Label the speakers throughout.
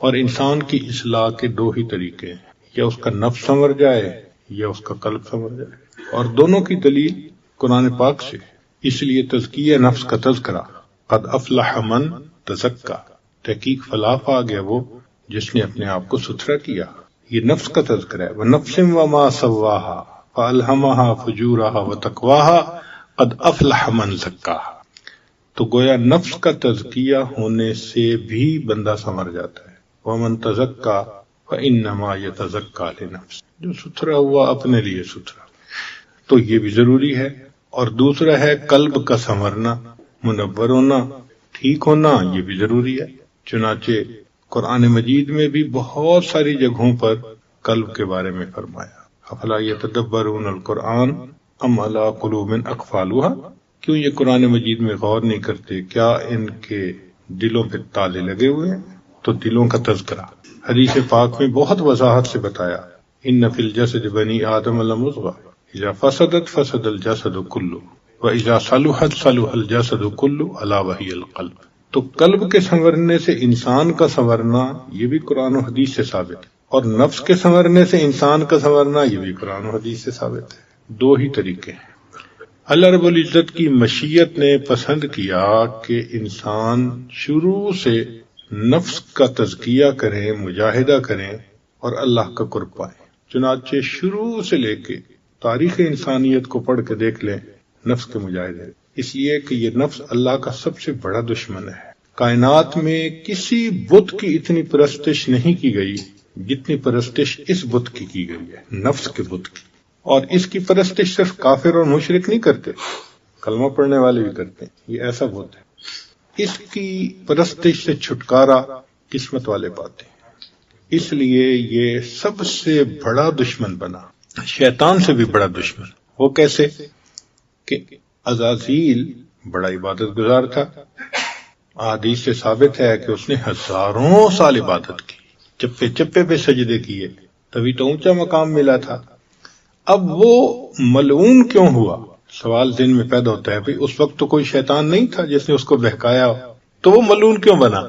Speaker 1: اور انسان کی اصلاح کے دو ہی طریقے ہیں، یا اس کا نفس سنور جائے یا اس کا قلب سنور جائے، اور دونوں کی دلیل قرآن پاک سے۔ اس لیے تزکیہ نفس کا تذکرہ، قد افلح من تزکا، تحقیق فلاح پا گیا وہ جس نے اپنے آپ کو ستھرا کیا، یہ نفس کا تذکرہ ہے۔ وَنَفْسٍ وَمَا سَوَّاهَا فَأَلْهَمَهَا فُجُورَهَا وَتَقْوَاهَا قَدْ أَفْلَحَ مَنْ زَكَّاهَا، تو گویا نفس کا تزکیہ ہونے سے بھی بندہ سنور جاتا ہے۔ وَمَنْ تَزَكَّى فَإِنَّمَا يَتَزَكَّى لِنَفْسِهِ، جو ستھرا ہوا اپنے لیے ستھرا، تو یہ بھی ضروری ہے۔ اور دوسرا ہے قلب کا سنورنا، منور ہونا، ٹھیک ہونا، یہ بھی ضروری ہے۔ چنانچہ قرآن مجید میں بھی بہت ساری جگہوں پر قلب کے بارے میں فرمایا، افلا یتدبرون القرآن ام علی قلوب اقفالها، کیوں یہ قرآن مجید میں غور نہیں کرتے، کیا ان کے دلوں پہ تالے لگے ہوئے ہیں؟ تو دلوں کا تذکرہ حدیث پاک میں بہت وضاحت سے بتایا، ان فی الجسد بنی آدم لمضغہ اذا فسدت فسد الجسد کلہ واذا صلحت صلح الجسد کلہ الا وہی القلب، تو قلب کے سنورنے سے انسان کا سنورنا یہ بھی قرآن و حدیث سے ثابت ہے، اور نفس کے سنورنے سے انسان کا سنورنا یہ بھی قرآن و حدیث سے ثابت ہے۔ دو ہی طریقے ہیں۔ اللہ رب العزت کی مشیت نے پسند کیا کہ انسان شروع سے نفس کا تزکیہ کریں، مجاہدہ کریں اور اللہ کا قرب پائیں۔ چنانچہ شروع سے لے کے تاریخ انسانیت کو پڑھ کے دیکھ لیں نفس کے مجاہدے، اس لیے کہ یہ نفس اللہ کا سب سے بڑا دشمن ہے۔ کائنات میں کسی بت کی اتنی پرستش نہیں کی گئی جتنی پرستش اس بت کی گئی ہے، نفس کے بت کی، اور اس کی پرستش صرف کافر اور مشرک نہیں کرتے، کلمہ پڑھنے والے بھی کرتے ہیں، یہ ایسا بت ہے۔ اس کی پرستش سے چھٹکارا قسمت والے پاتے ہیں، اس لیے یہ سب سے بڑا دشمن بنا، شیطان سے بھی بڑا دشمن۔ وہ کیسے کہ عزازیل بڑا عبادت گزار تھا، حدیث سے ثابت ہے کہ اس نے ہزاروں سال عبادت کی، چپے چپے پہ سجدے کیے، تبھی تو اونچا مقام ملا تھا۔ اب وہ ملعون کیوں ہوا؟ سوال ذہن میں پیدا ہوتا ہے، بھئی اس وقت تو کوئی شیطان نہیں تھا جس نے اس کو بہکایا ہو، تو وہ ملعون کیوں بنا؟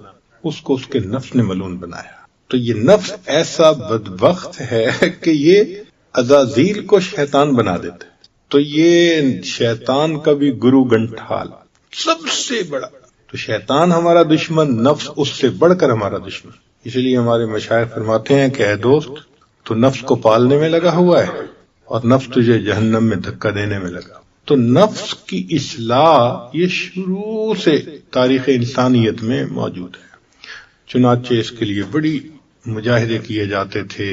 Speaker 1: اس کو اس کے نفس نے ملعون بنایا۔ تو یہ نفس ایسا بدبخت ہے کہ یہ عزازیل کو شیطان بنا دیتا ہے۔ تو یہ شیطان کا بھی گرو گنٹھال سب سے بڑا، تو شیطان ہمارا دشمن، نفس اس سے بڑھ کر ہمارا دشمن۔ اسی لیے ہمارے مشائخ فرماتے ہیں کہ اے دوست، تو نفس کو پالنے میں لگا ہوا ہے اور نفس تجھے جہنم میں دھکا دینے میں لگا۔ تو نفس کی اصلاح یہ شروع سے تاریخ انسانیت میں موجود ہے، چنانچہ اس کے لیے بڑی مجاہدے کیے جاتے تھے،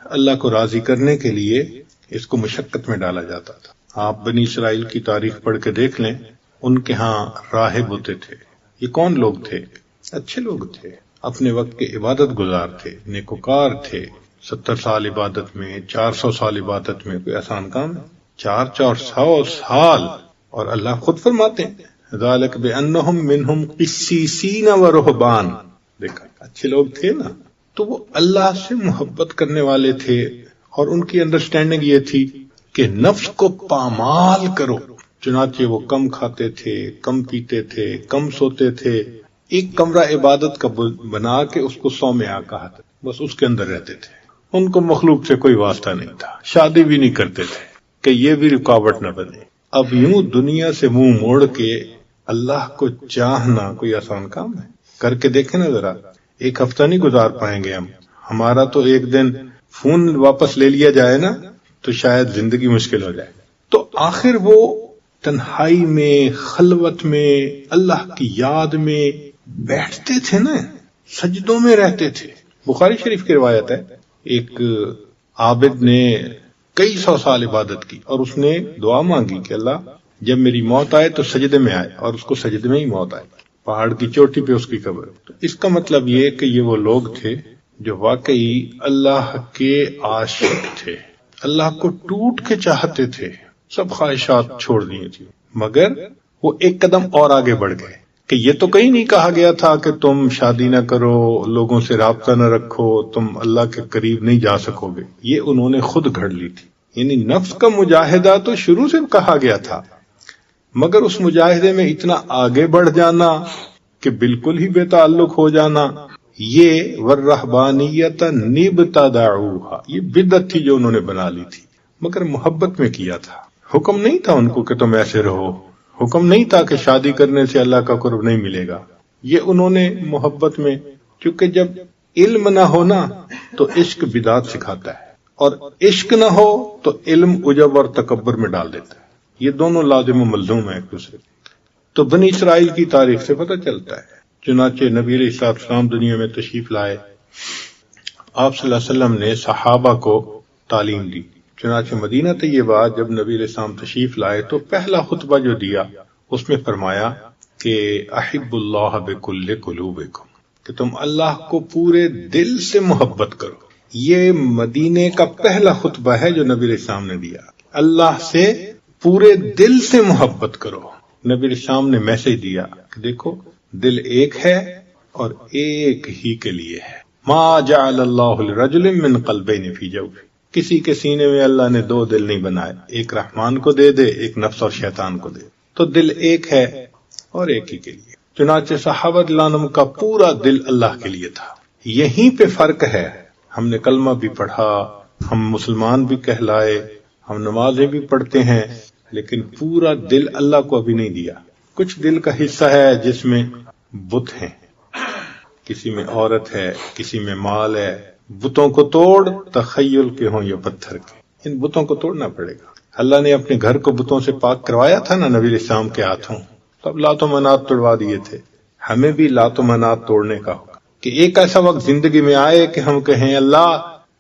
Speaker 1: اللہ کو راضی کرنے کے لیے اس کو مشقت میں ڈالا جاتا تھا۔ آپ بنی اسرائیل کی تاریخ پڑھ کے دیکھ لیں، ان کے ہاں راہب ہوتے تھے۔ یہ کون لوگ تھے؟ اچھے لوگ تھے، اپنے وقت کے عبادت گزار تھے، نیکوکار تھے۔ 70 سال عبادت میں، 400 سال عبادت میں کوئی آسان کام ہے؟ 400 سال، اور اللہ خود فرماتے ہیں ذالک بانہم منہم قسیسین و رہبان، دیکھا اچھے لوگ تھے نا، تو وہ اللہ سے محبت کرنے والے تھے، اور ان کی انڈرسٹینڈنگ یہ تھی کہ نفس کو پامال کرو، چنانچہ وہ کم کھاتے تھے، کم پیتے تھے، کم سوتے تھے، ایک کمرہ عبادت کا بنا کے اس کو صومعہ کہا تھا، بس اس کے اندر رہتے تھے، ان کو مخلوق سے کوئی واسطہ نہیں تھا، شادی بھی نہیں کرتے تھے کہ یہ بھی رکاوٹ نہ بنے۔ اب یوں دنیا سے منہ موڑ کے اللہ کو چاہنا کوئی آسان کام ہے؟ کر کے دیکھیں نا ذرا، ایک ہفتہ نہیں گزار پائیں گے ہم، ہمارا تو ایک دن فون واپس لے لیا جائے نا تو شاید زندگی مشکل ہو جائے۔ تو آخر وہ تنہائی میں، خلوت میں، اللہ کی یاد میں بیٹھتے تھے نا، سجدوں میں رہتے تھے۔ بخاری شریف کی روایت ہے، ایک عابد نے کئی 100 سال عبادت کی اور اس نے دعا مانگی کہ اللہ جب میری موت آئے تو سجدے میں آئے، اور اس کو سجدے میں ہی موت آئی، پہاڑ کی چوٹی پہ اس کی قبر۔ تو اس کا مطلب یہ کہ یہ وہ لوگ تھے جو واقعی اللہ کے عاشق تھے، اللہ کو ٹوٹ کے چاہتے تھے، سب خواہشات چھوڑ دی تھی، مگر وہ ایک قدم اور آگے بڑھ گئے کہ یہ تو کہیں نہیں کہا گیا تھا کہ تم شادی نہ کرو، لوگوں سے رابطہ نہ رکھو، تم اللہ کے قریب نہیں جا سکو گے، یہ انہوں نے خود گھڑ لی تھی۔ یعنی نفس کا مجاہدہ تو شروع سے کہا گیا تھا، مگر اس مجاہدے میں اتنا آگے بڑھ جانا کہ بالکل ہی بے تعلق ہو جانا، یہ والرہبانیت نبتدعوہا، یہ بدعت تھی جو انہوں نے بنا لی تھی، مگر محبت میں کیا تھا. حکم نہیں تھا ان کو کہ تم ایسے رہو، حکم نہیں تھا کہ شادی کرنے سے اللہ کا قرب نہیں ملے گا. یہ انہوں نے محبت میں، کیونکہ جب علم نہ ہونا تو عشق بدعت سکھاتا ہے، اور عشق نہ ہو تو علم عجب اور تکبر میں ڈال دیتا ہے. یہ دونوں لازم و ملزوم ہیں ایک دوسرے. تو بنی اسرائیل کی تاریخ سے پتہ چلتا ہے. چنانچہ نبی علیہ السلام دنیا میں تشریف لائے، آپ صلی اللہ علیہ وسلم نے صحابہ کو تعلیم دی. چنانچہ مدینہ طیبہ جب نبی علیہ السلام تشریف لائے تو پہلا خطبہ جو دیا اس میں فرمایا کہ احب اللہ بکل قلوبکم، کہ تم اللہ کو پورے دل سے محبت کرو. یہ مدینے کا پہلا خطبہ ہے جو نبی علیہ السلام نے دیا، اللہ سے پورے دل سے محبت کرو. نبی علیہ السلام نے میسج دیا کہ دیکھو دل ایک ہے اور ایک ہی کے لیے ہے. ما جعل اللہ لرجل من قلبین فی جوفہ، کسی کے سینے میں اللہ نے دو دل نہیں بنائے، ایک رحمان کو دے دے، ایک نفس اور شیطان کو دے. تو دل ایک ہے اور ایک ہی کے لیے. چنانچہ صحابہ رضی اللہ عنہم کا پورا دل اللہ کے لیے تھا. یہیں پہ فرق ہے. ہم نے کلمہ بھی پڑھا، ہم مسلمان بھی کہلائے، ہم نمازیں بھی پڑھتے ہیں، لیکن پورا دل اللہ کو ابھی نہیں دیا. کچھ دل کا حصہ ہے جس میں بت ہیں، کسی میں عورت ہے، کسی میں مال ہے. بتوں کو توڑ، تخیل کے ہوں یا پتھر کے، ان بتوں کو توڑنا پڑے گا. اللہ نے اپنے گھر کو بتوں سے پاک کروایا تھا نا نبی علیہ السلام کے ہاتھوں، تب لات و منات توڑوا دیے تھے. ہمیں بھی لات و منات توڑنے کا ہوگا کہ ایک ایسا وقت زندگی میں آئے کہ ہم کہیں اللہ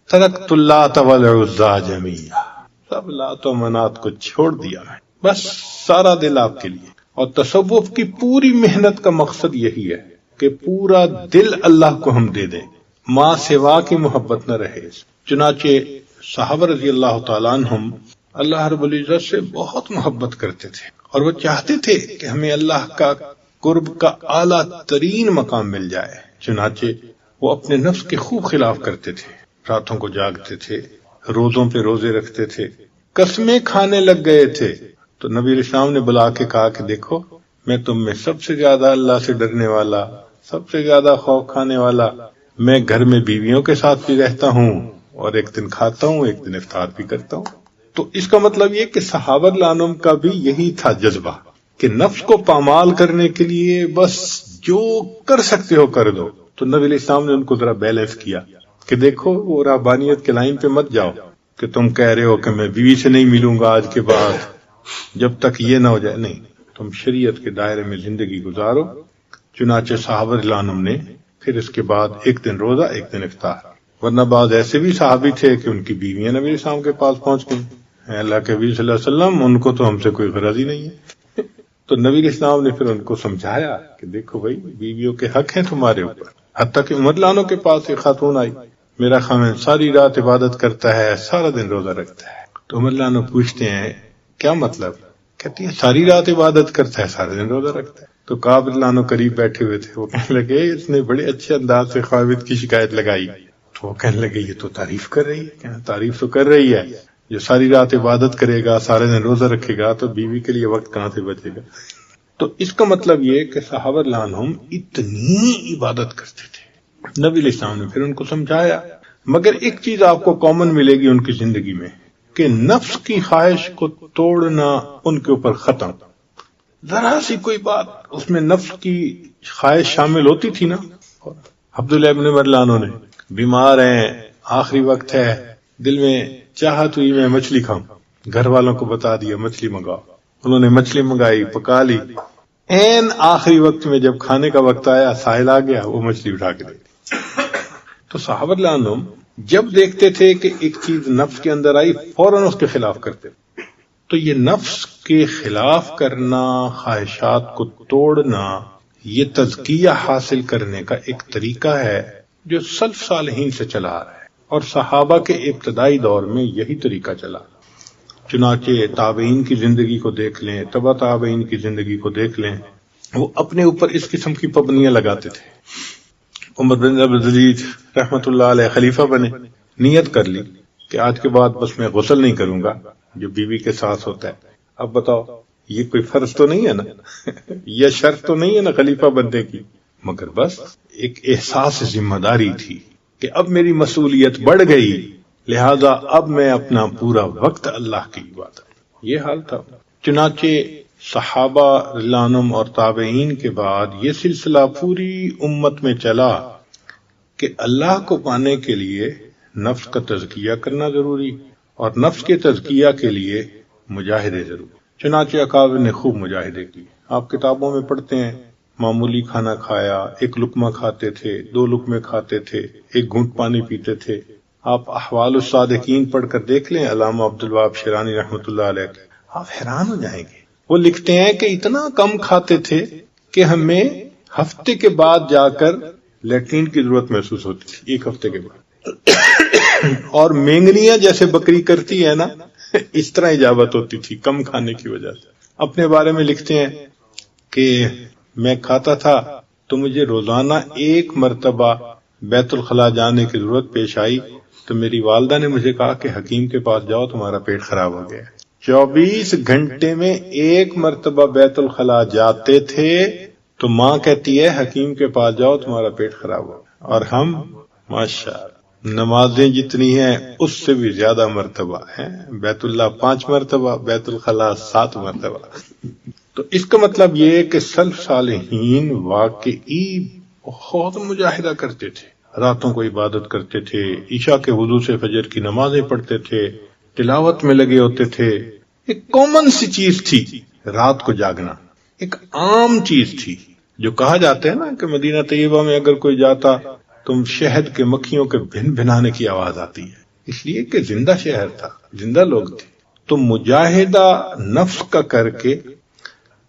Speaker 1: ترکت اللات والعزی جمیعا، سب لات و منات کو چھوڑ دیا میں، بس سارا دل آپ کے لیے. اور تصوف کی پوری محنت کا مقصد یہی ہے کہ پورا دل اللہ کو ہم دے دیں، ماں سوا کی محبت نہ رہے. چنانچہ صحابہ رضی اللہ تعالیٰ عنہم اللہ رب العزت سے بہت محبت کرتے تھے، اور وہ چاہتے تھے کہ ہمیں اللہ کا قرب کا اعلیٰ ترین مقام مل جائے. چنانچہ وہ اپنے نفس کے خوب خلاف کرتے تھے، راتوں کو جاگتے تھے، روزوں پہ روزے رکھتے تھے، قسمیں کھانے لگ گئے تھے. تو نبی علیہ السلام نے بلا کے کہا کہ دیکھو میں تم میں سب سے زیادہ اللہ سے ڈرنے والا، سب سے زیادہ خوف کھانے والا، میں گھر میں بیویوں کے ساتھ بھی رہتا ہوں اور ایک دن کھاتا ہوں، ایک دن افطار بھی کرتا ہوں. تو اس کا مطلب یہ کہ صحابہ رضی اللہ عنہم کا بھی یہی تھا جذبہ کہ نفس کو پامال کرنے کے لیے بس جو کر سکتے ہو کر دو. تو نبی علیہ السلام نے ان کو ذرا بیلنس کیا کہ دیکھو وہ رہبانیت کے لائن پہ مت جاؤ کہ تم کہہ رہے ہو کہ میں بیوی سے نہیں ملوں گا آج کے بعد جب تک یہ نہ ہو جائے. نہیں، تم شریعت کے دائرے میں زندگی گزارو. چنانچہ صحابہ رضی اللہ عنہم نے پھر اس کے بعد ایک دن روزہ، ایک دن افطار. ورنہ بعض ایسے بھی صحابی تھے کہ ان کی بیویاں نبی علیہ السلام کے پاس پہنچ گئیں، اللہ کے نبی صلی اللہ علیہ وسلم ان کو تو ہم سے کوئی غرض ہی نہیں ہے. تو نبی علیہ السلام نے پھر ان کو سمجھایا کہ دیکھو بھائی بیویوں کے حق ہیں تمہارے اوپر. حتیٰ کہ عمر لانوں کے پاس ایک خاتون آئی، میرا خامن ساری رات عبادت کرتا ہے، سارا دن روزہ رکھتا ہے. تو عمر لانوں پوچھتے ہیں کیا مطلب؟ کہتی ہے ساری رات عبادت کرتا ہے، سارا دن روزہ رکھتا ہے. تو کعب رضی اللہ عنہ قریب بیٹھے ہوئے تھے، وہ کہنے لگے اس نے بڑے اچھے انداز سے خاوند کی شکایت لگائی. تو وہ کہنے لگے یہ تو تعریف کر رہی ہے. کہنا تعریف تو کر رہی ہے، جو ساری رات عبادت کرے گا، سارے دن روزہ رکھے گا، تو بیوی کے لیے وقت کہاں سے بچے گا؟ تو اس کا مطلب یہ کہ صحابہ رضی اللہ عنہم اتنی عبادت کرتے تھے. نبی علیہ السلام نے پھر ان کو سمجھایا. مگر ایک چیز آپ کو کامن ملے گی ان کی زندگی میں کہ نفس کی خواہش کو توڑنا ان کے اوپر ختم. ذرا سی کوئی بات اس میں نفس کی خواہش شامل ہوتی تھی نا. عبداللہ ابن عمر رضی اللہ عنہ نے بیمار ہیں، آخری وقت ہے، دل میں چاہت ہوئی میں مچھلی کھاؤں، گھر والوں کو بتا دیا مچھلی منگاؤ. انہوں نے مچھلی منگائی، پکا لی. این آخری وقت میں جب کھانے کا وقت آیا، ساحل آ گیا، وہ مچھلی اٹھا کے دے دی. تو صحابہ رضی اللہ عنہم جب دیکھتے تھے کہ ایک چیز نفس کے اندر آئی فوراً اس کے خلاف کرتے. تو یہ نفس کے خلاف کرنا، خواہشات کو توڑنا، یہ تزکیہ حاصل کرنے کا ایک طریقہ ہے جو سلف صالحین سے چلا آ رہا ہے، اور صحابہ کے ابتدائی دور میں یہی طریقہ چلا. چنانچہ تابعین کی زندگی کو دیکھ لیں، تبع تابعین کی زندگی کو دیکھ لیں، وہ اپنے اوپر اس قسم کی پابندیاں لگاتے تھے. عمر بن عبدالعزیز رحمت اللہ علیہ خلیفہ بنے، نیت کر لی کہ آج کے بعد بس میں غسل نہیں کروں گا جو بیوی کے ساتھ ہوتا ہے. اب بتاؤ یہ کوئی فرض تو نہیں ہے نا، یہ شرط تو نہیں ہے نا خلیفہ بننے کی، مگر بس ایک احساس ذمہ داری تھی کہ اب میری مسئولیت بڑھ گئی، لہذا اب میں اپنا پورا وقت اللہ کی عبادت، یہ حال تھا۔ چنانچہ صحابہ رضی اللہ عنہم اور تابعین کے بعد یہ سلسلہ پوری امت میں چلا کہ اللہ کو پانے کے لیے نفس کا تزکیہ کرنا ضروری اور نفس کے تزکیہ کے لیے مجاہدے ضروری۔ چنانچہ اکابر نے خوب مجاہدے کی۔ آپ کتابوں میں پڑھتے ہیں معمولی کھانا کھایا، ایک لقمہ کھاتے تھے، 2 لقمے کھاتے تھے، 1 گھونٹ پانی پیتے تھے۔ آپ احوال الصادقین پڑھ کر دیکھ لیں علامہ عبدالوہاب شیرانی رحمۃ اللہ علیہ، آپ حیران ہو جائیں گے۔ وہ لکھتے ہیں کہ اتنا کم کھاتے تھے کہ ہمیں ہفتے کے بعد جا کر لیٹرین کی ضرورت محسوس ہوتی تھی، 1 ہفتے کے بعد، اور مینگنیاں جیسے بکری کرتی ہے نا، اس طرح اجابت ہوتی تھی کم کھانے کی وجہ سے۔ اپنے بارے میں لکھتے ہیں کہ میں کھاتا تھا تو مجھے روزانہ 1 مرتبہ بیت الخلاء جانے کی ضرورت پیش آئی تو میری والدہ نے مجھے کہا کہ حکیم کے پاس جاؤ تمہارا پیٹ خراب ہو گیا۔ 24 گھنٹے میں 1 مرتبہ بیت الخلاء جاتے تھے تو ماں کہتی ہے حکیم کے پاس جاؤ تمہارا پیٹ خراب ہو گیا، اور ہم ماشاءاللہ نمازیں جتنی ہیں اس سے بھی زیادہ مرتبہ ہیں، بیت اللہ 5 مرتبہ، بیت الخلاء 7 مرتبہ۔ تو اس کا مطلب یہ ہے کہ سلف صالحین واقعی بہت مجاہدہ کرتے تھے، راتوں کو عبادت کرتے تھے، عشاء کے وضو سے فجر کی نمازیں پڑھتے تھے، تلاوت میں لگے ہوتے تھے۔ ایک کامن سی چیز تھی رات کو جاگنا، ایک عام چیز تھی، جو کہا جاتا ہے نا کہ مدینہ طیبہ میں اگر کوئی جاتا تم شہد کے مکھیوں کے بھن بھنانے کی آواز آتی ہے، اس لیے کہ زندہ شہر تھا، زندہ لوگ تھے۔ تو مجاہدہ نفس کا کر کے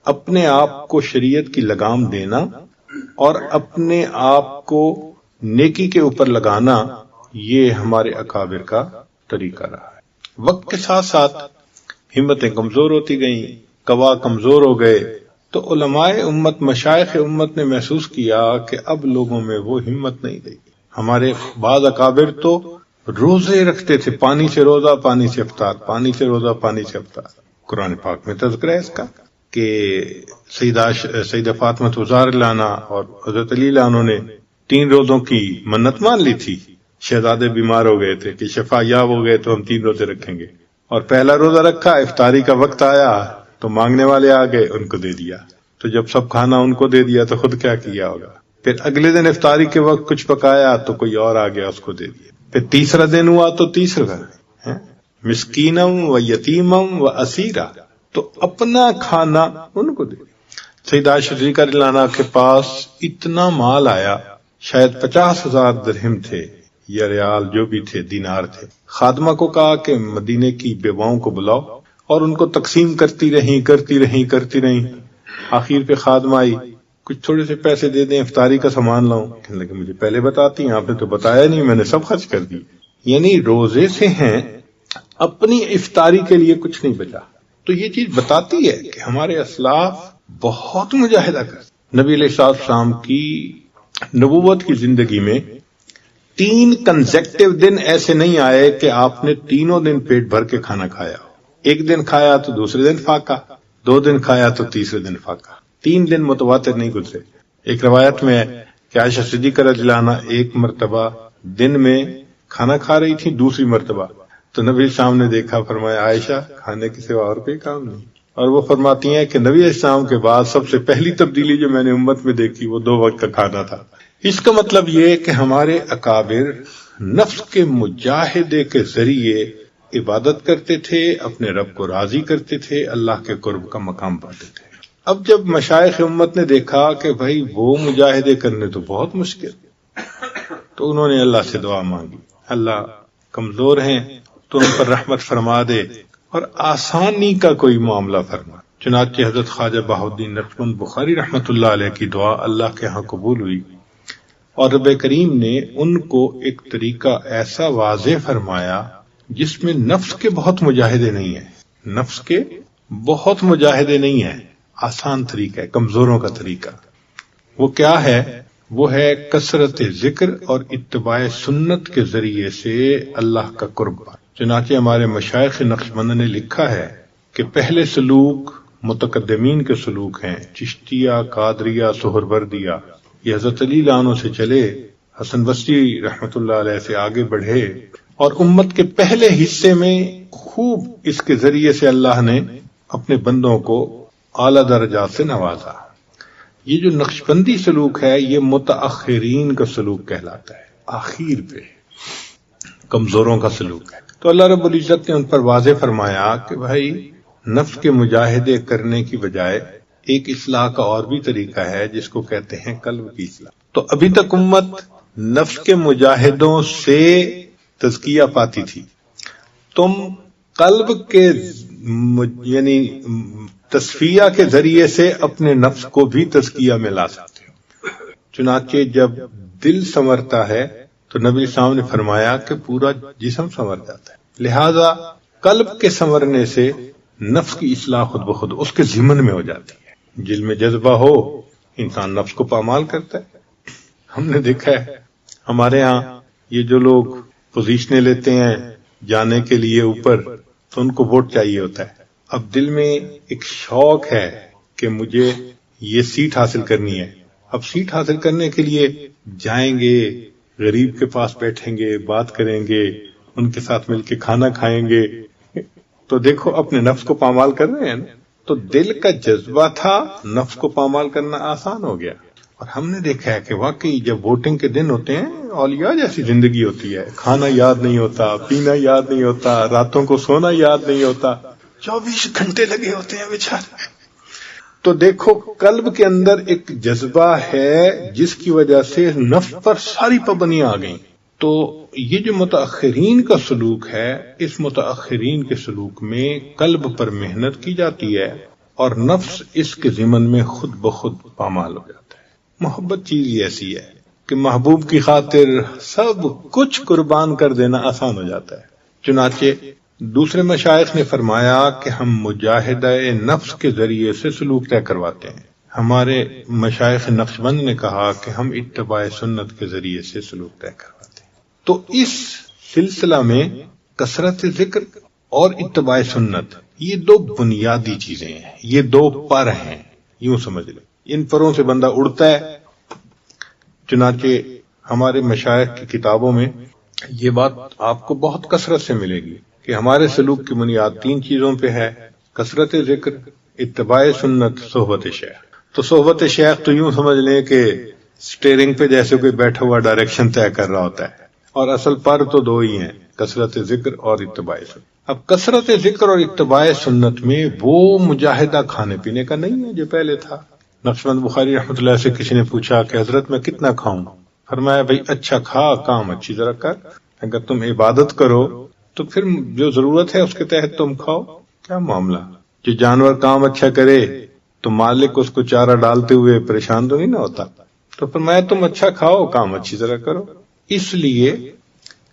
Speaker 1: اپنے آپ کو شریعت کی لگام دینا اور اپنے آپ کو نیکی کے اوپر لگانا، یہ ہمارے اکابر کا طریقہ رہا ہے۔ وقت کے ساتھ ساتھ ہمتیں کمزور ہوتی گئیں، قوا کمزور ہو گئے، تو علماء امت، مشائخ امت نے محسوس کیا کہ اب لوگوں میں وہ ہمت نہیں رہی۔ ہمارے بعض اکابر تو روزے رکھتے تھے، پانی سے روزہ، پانی سے افطار، پانی سے روزہ، پانی سے افطار۔ قرآن پاک میں تذکرہ ہے اس کا کہ سیدہ فاطمہ زہرا رضی اللہ عنہا اور حضرت علی رضی اللہ عنہ نے 3 روزوں کی منت مان لی تھی۔ شہزادے بیمار ہو گئے تھے کہ شفا یاب ہو گئے تو ہم 3 روزے رکھیں گے، اور پہلا روزہ رکھا، افطاری کا وقت آیا تو مانگنے والے آ گئے، ان کو دے دیا۔ تو جب سب کھانا ان کو دے دیا تو خود کیا کیا ہوگا؟ پھر اگلے دن افطاری کے وقت کچھ پکایا تو کوئی اور آ گیا، اس کو دے دیا۔ پھر تیسرا دن ہوا تو تیسرا مسکینم و یتیمم و اسیرا، تو اپنا کھانا ان کو دے دیا۔ سیدہ عائشہ صدیقہ رضی اللہ عنہا کے پاس اتنا مال آیا، شاید 50,000 درہم تھے یا ریال جو بھی تھے، دینار تھے۔ خادمہ کو کہا کہ مدینے کی بیواؤں کو بلاؤ، اور ان کو تقسیم کرتی رہیں۔ آخر پہ خادمہ آئی، کچھ تھوڑے سے پیسے دے دیں، افطاری کا سامان لاؤں۔ کہنے لگے مجھے پہلے بتاتی ہیں، آپ نے تو بتایا نہیں، میں نے سب خرچ کر دی۔ یعنی روزے سے ہیں، اپنی افطاری کے لیے کچھ نہیں بچا۔ تو یہ چیز بتاتی ہے کہ ہمارے اسلاف بہت مجاہدہ کرتے۔ نبی علیہ السلام کی نبوت کی زندگی میں 3 کنزیکٹیو دن ایسے نہیں آئے کہ آپ نے تینوں دن پیٹ بھر کے کھانا کھایا ہو۔ 1 دن کھایا تو دوسرے دن فاقہ، 2 دن کھایا تو تیسرے دن فاقہ، 3 دن متواتر نہیں گزرے۔ ایک روایت میں ہے کہ عائشہ صدیقہ رضی اللہ عنہا ایک مرتبہ دن میں کھانا کھا رہی تھی، دوسری مرتبہ تو نبی السلام نے دیکھا، فرمایا عائشہ کھانے کے سوا اور کوئی کام نہیں۔ اور وہ فرماتی ہیں کہ نبی السلام کے بعد سب سے پہلی تبدیلی جو میں نے امت میں دیکھی وہ 2 وقت کا کھانا تھا۔ اس کا مطلب یہ ہے کہ ہمارے اکابر نفس کے مجاہدے کے ذریعے عبادت کرتے تھے، اپنے رب کو راضی کرتے تھے، اللہ کے قرب کا مقام پاتے تھے۔ اب جب مشائخ امت نے دیکھا کہ بھائی وہ مجاہدے کرنے تو بہت مشکل، تو انہوں نے اللہ سے دعا مانگی، اللہ کمزور ہیں تو ان پر رحمت فرما دے اور آسانی کا کوئی معاملہ فرما۔ چنانچہ حضرت خواجہ بہاؤالدین نقشبند بخاری رحمۃ اللہ علیہ کی دعا اللہ کے ہاں قبول ہوئی، اور رب کریم نے ان کو ایک طریقہ ایسا واضح فرمایا جس میں نفس کے بہت مجاہدے نہیں ہیں، نفس کے بہت مجاہدے نہیں ہیں، آسان طریقہ ہے، کمزوروں کا طریقہ۔ وہ کیا ہے؟ وہ ہے کثرت ذکر اور اتباع سنت کے ذریعے سے اللہ کا قرب۔ چنانچہ ہمارے مشائخ نقشبند نے لکھا ہے کہ پہلے سلوک متقدمین کے سلوک ہیں، چشتیہ، قادریہ، سہروردیہ، یہ حضرت علی عنہ سے چلے، حسن بصری رحمت اللہ علیہ سے آگے بڑھے، اور امت کے پہلے حصے میں خوب اس کے ذریعے سے اللہ نے اپنے بندوں کو اعلیٰ درجات سے نوازا۔ یہ جو نقشبندی سلوک ہے یہ متاخرین کا سلوک کہلاتا ہے، آخر پہ کمزوروں کا سلوک ہے۔ تو اللہ رب العزت نے ان پر واضح فرمایا کہ بھائی نفس کے مجاہدے کرنے کی بجائے ایک اصلاح کا اور بھی طریقہ ہے جس کو کہتے ہیں قلب کی اصلاح۔ تو ابھی تک امت نفس کے مجاہدوں سے تزکیہ پاتی تھی، تم قلب کے یعنی تصفیہ کے ذریعے سے اپنے نفس کو بھی تزکیہ میں لا سکتے ہو۔ چنانچہ جب دل سنورتا ہے تو نبی صاحب نے فرمایا کہ پورا جسم سنور جاتا ہے، لہذا قلب کے سنورنے سے نفس کی اصلاح خود بخود اس کے ذمن میں ہو جاتی ہے۔ دل میں جذبہ ہو انسان نفس کو پامال کرتا ہے۔ ہم نے دیکھا ہے ہمارے ہاں یہ جو لوگ پوزیشنیں لیتے ہیں جانے کے لیے اوپر، تو ان کو ووٹ چاہیے ہوتا ہے۔ اب دل میں ایک شوق ہے کہ مجھے یہ سیٹ حاصل کرنی ہے، اب سیٹ حاصل کرنے کے لیے جائیں گے، غریب کے پاس بیٹھیں گے، بات کریں گے، ان کے ساتھ مل کے کھانا کھائیں گے، تو دیکھو اپنے نفس کو پامال کر رہے ہیں نا۔ تو دل کا جذبہ تھا، نفس کو پامال کرنا آسان ہو گیا۔ اور ہم نے دیکھا ہے کہ واقعی جب ووٹنگ کے دن ہوتے ہیں اولیاء جیسی زندگی ہوتی ہے، کھانا یاد نہیں ہوتا، پینا یاد نہیں ہوتا، راتوں کو سونا یاد نہیں ہوتا، 24 گھنٹے لگے ہوتے ہیں بیچارے۔ تو دیکھو قلب کے اندر ایک جذبہ ہے جس کی وجہ سے نفس پر ساری پابندیاں آ گئیں۔ تو یہ جو متاخرین کا سلوک ہے، اس متاخرین کے سلوک میں قلب پر محنت کی جاتی ہے اور نفس اس کے ضمن میں خود بخود پامال ہو جاتا ہے۔ محبت چیز ہی ایسی ہے کہ محبوب کی خاطر سب کچھ قربان کر دینا آسان ہو جاتا ہے۔ چنانچہ دوسرے مشائخ نے فرمایا کہ ہم مجاہدہ نفس کے ذریعے سے سلوک طے کرواتے ہیں۔ ہمارے مشائخ نقشبند نے کہا کہ ہم اتباع سنت کے ذریعے سے سلوک طے کرواتے ہیں۔ تو اس سلسلہ میں کثرت ذکر اور اتباع سنت یہ دو بنیادی چیزیں ہیں، یہ دو پر ہیں، یوں سمجھ لیں۔ ان پروں سے بندہ اڑتا ہے۔ چنانچہ ہمارے مشائخ کی کتابوں میں یہ بات آپ کو بہت کثرت سے ملے گی کہ ہمارے سلوک کی بنیاد 3 چیزوں پہ ہے: کثرت ذکر، اتباع سنت، صحبت شیخ۔ تو صحبت شیخ تو یوں سمجھ لیں کہ سٹیئرنگ پہ جیسے کوئی بیٹھا ہوا ڈائریکشن طے کر رہا ہوتا ہے، اور اصل پر تو 2 ہی ہیں، کثرت ذکر اور اتباع سنت۔ اب کثرت ذکر اور اتباع سنت میں وہ مجاہدہ کھانے پینے کا نہیں ہے جو پہلے تھا۔ نقشبند بخاری رحمۃ اللہ سے کسی نے پوچھا کہ حضرت میں کتنا کھاؤں؟ فرمایا بھائی اچھا کھا، کام اچھی طرح کر، اگر تم عبادت کرو تو پھر جو ضرورت ہے اس کے تحت تم کھاؤ، کیا معاملہ؟ جو جانور کام اچھا کرے تو مالک اس کو چارہ ڈالتے ہوئے پریشان تو نہیں نہ ہوتا؟ تو فرمایا تم اچھا کھاؤ، کام اچھی طرح کرو۔ اس لیے